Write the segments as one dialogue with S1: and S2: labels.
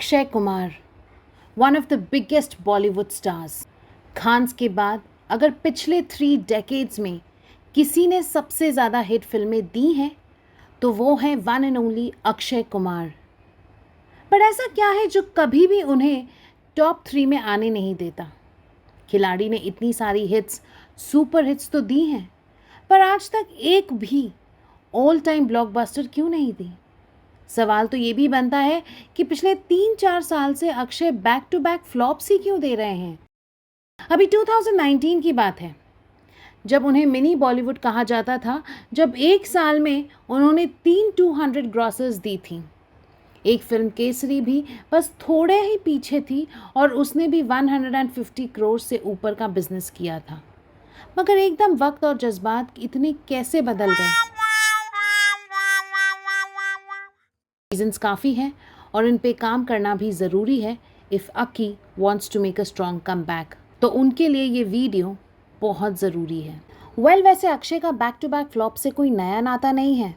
S1: Akshay Kumar, one of the biggest Bollywood stars. Khans के बाद अगर पिछले 3 डेकेड्स में किसी ने सबसे ज़्यादा हिट फिल्में दी हैं तो वो है one and only Akshay Kumar. पर ऐसा क्या है जो कभी भी उन्हें टॉप 3 में आने नहीं देता? खिलाड़ी ने इतनी सारी हिट्स, सुपर हिट्स तो दी हैं, पर आज तक एक भी ऑल टाइम ब्लॉकबस्टर क्यों नहीं दी? सवाल तो ये भी बनता है कि पिछले 3-4 साल से Akshay back to back flops ही क्यों दे रहे हैं। अभी 2019 की बात है, जब उन्हें मिनी बॉलीवुड कहा जाता था, जब एक साल में उन्होंने 3 200 ग्रॉसर्स दी थी। एक फिल्म केसरी भी बस थोड़े ही पीछे थी और उसने भी 150 करोड़ से ऊपर का बिजनेस किया था। मगर एकदम वक्त और जज्बात इतने कैसे बदल गए? रीजंस काफ़ी हैं और इन पे काम करना भी ज़रूरी है if Akki wants to make a strong comeback. तो उनके लिए ये वीडियो बहुत ज़रूरी है। वैसे अक्षय का बैक टू बैक फ्लॉप से कोई नया नाता नहीं है।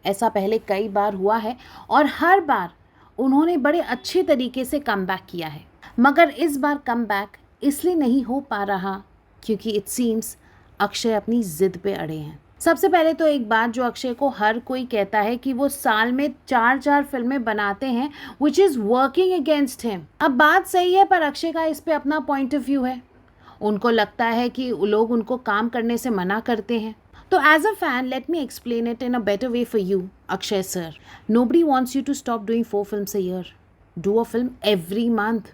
S1: ऐसा पहले कई बार हुआ है और हर बार उन्होंने बड़े अच्छे तरीके से कम बैक किया है। मगर इस बार कम बैक इसलिए नहीं हो पा रहा क्योंकि इट सीम्स अक्षय अपनी ज़िद पे अड़े हैं। सबसे पहले तो एक बात जो अक्षय को हर कोई कहता है कि वो साल में 4 फिल्में बनाते हैं, which is working against him. अब बात सही है, पर अक्षय का इस पे अपना पॉइंट ऑफ व्यू है। उनको लगता है कि लोग उनको काम करने से मना करते हैं। तो as a fan, let me explain it in a better way for you, Akshay sir. Nobody wants you to stop doing 4 films a year. Do a film every month.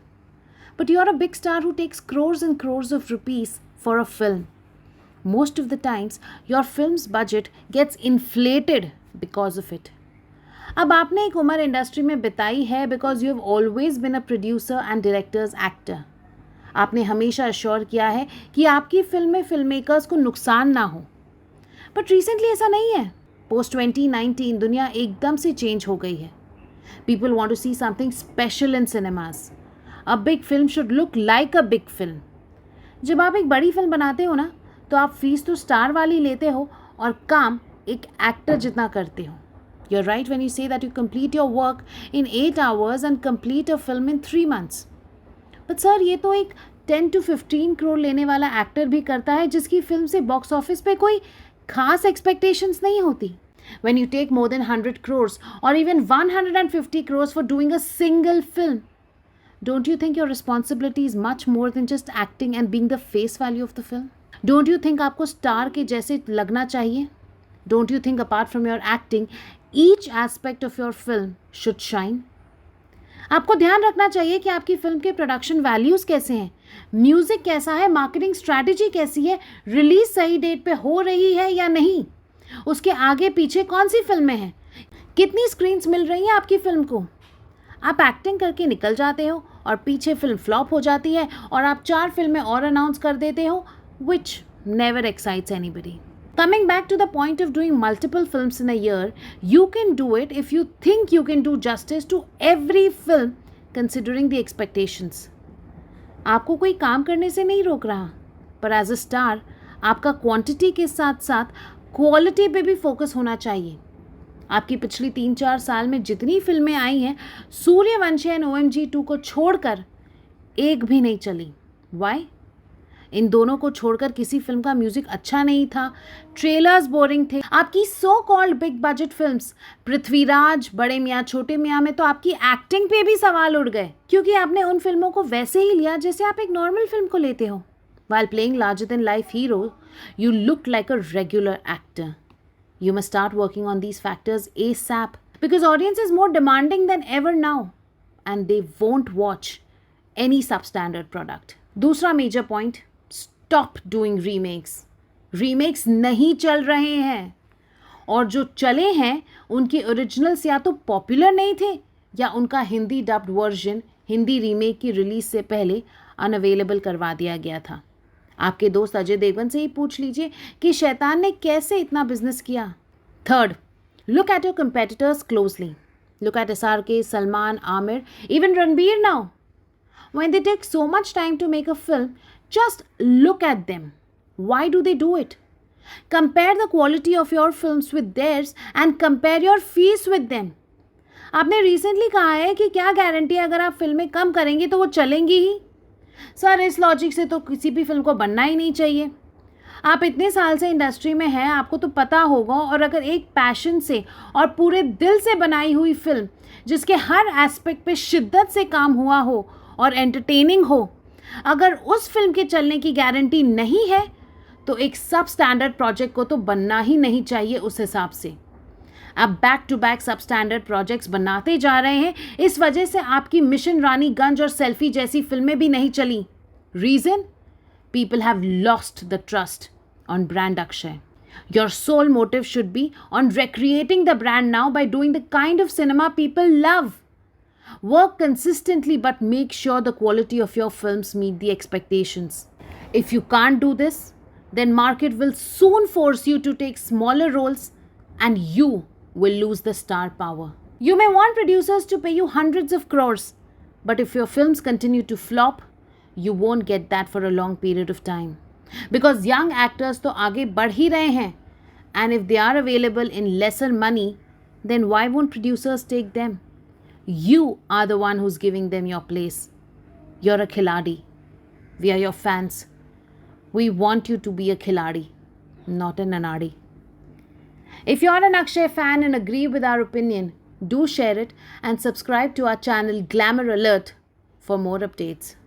S1: But you're a big star who takes crores and crores of rupees for a film. Most of the times your film's budget gets inflated because of it. अब आपने एक उम्र industry में बिताई है because you have always been a producer and directors actor. आपने हमेशा assure किया है कि आपकी फिल्म में फिल्म मेकर्स को नुकसान ना हो। बट रिसेंटली ऐसा नहीं है। पोस्ट 2019 दुनिया एकदम से चेंज हो गई है। People want to see something special in cinemas. A big film should look like a big film. जब आप एक बड़ी फिल्म बनाते हो ना, तो आप फीस तो स्टार वाली लेते हो और काम एक एक्टर जितना करते हो। You are right when you say that you complete your work in 8 hours and complete a film in 3 months। But sir, ये तो एक 10 to 15 करोड़ लेने वाला एक्टर भी करता है जिसकी फिल्म से बॉक्स ऑफिस पे कोई खास एक्सपेक्टेशंस नहीं होती। When you take more than 100 crores or even 150 crores for doing a single film, don't you think your responsibility is much more than just acting and being the face value of the film? Don't you think आपको star के जैसे लगना चाहिए? Don't you think apart from your acting, each aspect of your film should shine? आपको ध्यान रखना चाहिए कि आपकी फिल्म के प्रोडक्शन वैल्यूज़ कैसे हैं, म्यूज़िक कैसा है, मार्केटिंग स्ट्रैटेजी कैसी है, रिलीज सही डेट पे हो रही है या नहीं, उसके आगे पीछे कौन सी फिल्में हैं, कितनी स्क्रीन्स मिल रही हैं आपकी फिल्म को। आप एक्टिंग करके निकल जाते हो और पीछे फिल्म फ्लॉप हो जाती है और आप 4 फिल्में और अनाउंस कर देते हो, which never excites anybody. Coming back to the point of doing multiple films in a year, you can do it if you think you can do justice to every film considering the expectations. आपको कोई काम करने से नहीं रोक रहा, पर as a star आपका क्वांटिटी के साथ साथ क्वालिटी पे भी फोकस होना चाहिए। आपकी पिछली 3-4 साल में जितनी फिल्में आई हैं, सूर्यवंशी एंड OMG 2 को छोड़कर एक भी नहीं चली। वाई? इन दोनों को छोड़कर किसी फिल्म का म्यूजिक अच्छा नहीं था, ट्रेलर्स बोरिंग थे। आपकी so called big budget films Prithviraj, बड़े मियाँ छोटे मियाँ में तो आपकी एक्टिंग पे भी सवाल उड़ गए, क्योंकि आपने उन फिल्मों को वैसे ही लिया जैसे आप एक नॉर्मल फिल्म को लेते हो। While playing larger than life hero, you looked like a regular actor. You must start working on these factors ASAP because audience is more demanding than ever now and they won't watch any substandard product. दूसरा major point, stop doing remakes. Remakes नहीं चल रहे हैं और जो चले हैं उनके ओरिजिनल्स या तो पॉपुलर नहीं थे या उनका Hindi dubbed version Hindi remake की रिलीज से पहले अनअवेलेबल करवा दिया गया था। आपके दोस्त अजय देवगन से ही पूछ लीजिए कि शैतान ने कैसे इतना बिजनेस किया। Third, look at your competitors closely. Look at SRK, Salman, Aamir, even Ranbir now. When they take so much time to make a film, just look at them. Why do they do it? Compare the quality of your films with theirs and compare your fees with them. आपने recently कहा है कि क्या guarantee है अगर आप फिल्में कम करेंगे तो वो चलेंगी ही। सर, इस लॉजिक से तो किसी भी फिल्म को बनना ही नहीं चाहिए। आप इतने साल से इंडस्ट्री में हैं, आपको तो पता होगा। और अगर एक पैशन से और पूरे दिल से बनाई हुई फिल्म जिसके हर एस्पेक्ट पे शिद्दत से काम हुआ हो और एंटरटेनिंग हो, अगर उस फिल्म के चलने की गारंटी नहीं है तो एक सब स्टैंडर्ड प्रोजेक्ट को तो बनना ही नहीं चाहिए उस हिसाब से। आप बैक टू बैक सब स्टैंडर्ड प्रोजेक्ट्स बनाते जा रहे हैं। इस वजह से आपकी मिशन रानीगंज और सेल्फी जैसी फिल्में भी नहीं चली। Reason? People have lost the trust on brand Akshay. Your sole motive should be on recreating the brand now by doing the kind of cinema people love. Work consistently but make sure the quality of your films meet the expectations. If you can't do this, then market will soon force you to take smaller roles and you will lose the star power. You may want producers to pay you hundreds of crores, but if your films continue to flop, you won't get that for a long period of time. Because young actors तो आगे बढ़ ही रहे हैं, and if they are available in lesser money, then why won't producers take them? You are the one who's giving them your place. You're a khiladi. We are your fans. We want you to be a khiladi, not an anadi. If you're an Akshay fan and agree with our opinion, do share it and subscribe to our channel Glamour Alert for more updates.